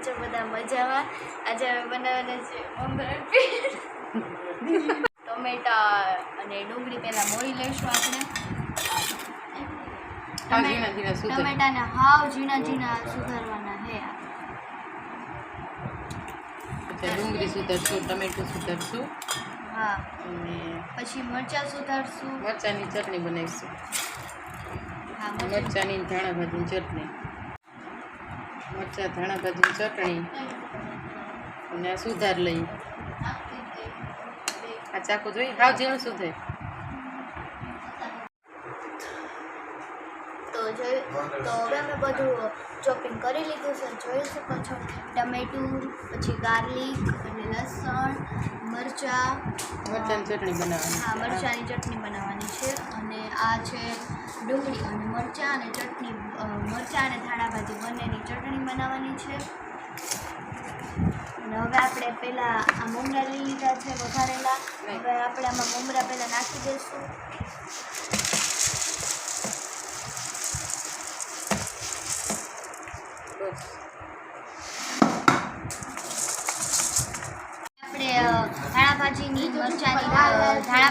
છો બધા મજામાં? આજે અમે બનાવવાના છે મમરા ટમેટા અને ડુંગળી પહેલાં મોળી લઈશું આપણે. ટમેટાને હાવ ઝીણા ઝીણા સુધારવાના છે. ડુંગળી સુધારશું, ટમેટું સુધારશું, હા, અને પછી મરચાં સુધારશું. મરચાંની ચટણી બનાવીશું. હા, મરચાંની ધાણા ભાજીની ચટણી, મરચાં ધાણા ભાજીની ચટણી અને સુધાર લઈ. આ ચાકુ જોઈ હાવ ઝીણું સુધાર. તો હવે અમે બધું ચોપિંગ કરી લીધું છે, જોઈ શકો છો. ટમેટું, પછી ગાર્લિક અને લસણ, મરચાંની ચટણી બનાવવાની. હા, મરચાંની ચટણી બનાવવાની છે. અને આ છે ડુંગળી અને મરચાં અને ચટણી, મરચાં અને ધાણા ભાજી બંનેની ચટણી બનાવવાની છે. અને હવે આપણે પહેલાં આ મમરા લઈ લીધા છે વઘારેલા. હવે આપણે આમાં મમરા પહેલાં નાખી દઈશું. આપણે ધાણા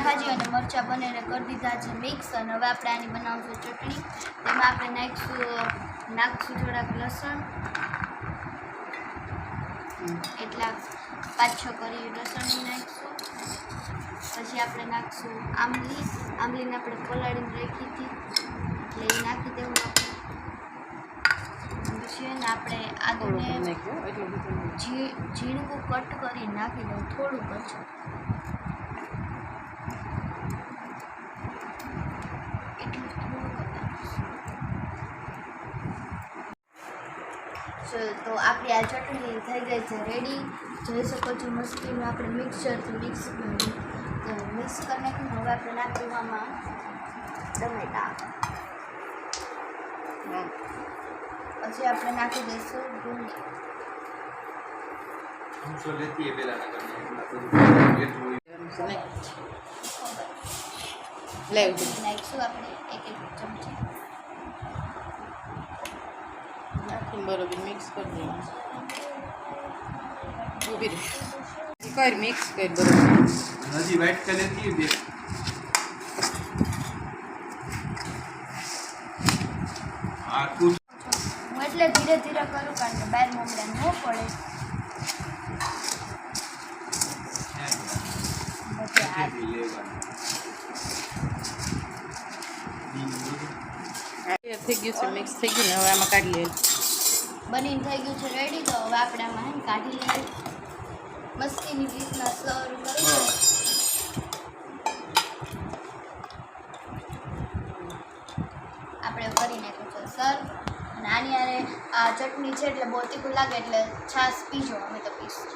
ભાજી અને મરચાં બંનેને કરી દીધા છે મિક્સ. અને હવે આપણે આની બનાવશું ચટણી. તેમાં આપણે નાખશું થોડાક લસણ, એટલા 5-6 કરી લસણની નાખીશું. પછી આપણે નાખશું આંબલીને આપણે પલાળીને રાખી હતી એટલે એ નાખી દેવું આપણે. પછી ને આપણે આદુને ઝીણું કટ કરી નાખી દઉં, થોડુંક જ. તો આપણી આ ચટણી થઈ ગઈ છે રેડી. જોઈ શકો છો મસ્તીનું આપણે મિક્સરથી મિક્સ કરી નાખ્યું. હવે આપણે નાખીશું આમાં ટમેટા. પછી આપણે નાખી દઈશું ડુંગળી. નાખીશું આપણે 1 ચમચી. બરોબર મિક્સ કરી દેવાનું. ઊભી રહે કર મિક્સ કરી બરોબર. હજી વાઇટ કલર થી બે હું એટલે ધીરે ધીરે કરું કારણ કે બહાર મમરા ન પડે. થઈ ગયું છે, મિક્સ થઈ ગયું ને હવે આમાં કાઢી લઈએ. બનીને થઈ ગયું છે રેડી. તો હવે આપણે આમાં કાઢી લઈએ. મસ્તીની રીતના સર્વ કરી આપણે કરી નાખ્યું છે સર્વ. અને આની આ ચટણી છે એટલે બહુ તીખું લાગે એટલે છાશ પીજો. અમે તો પીશું.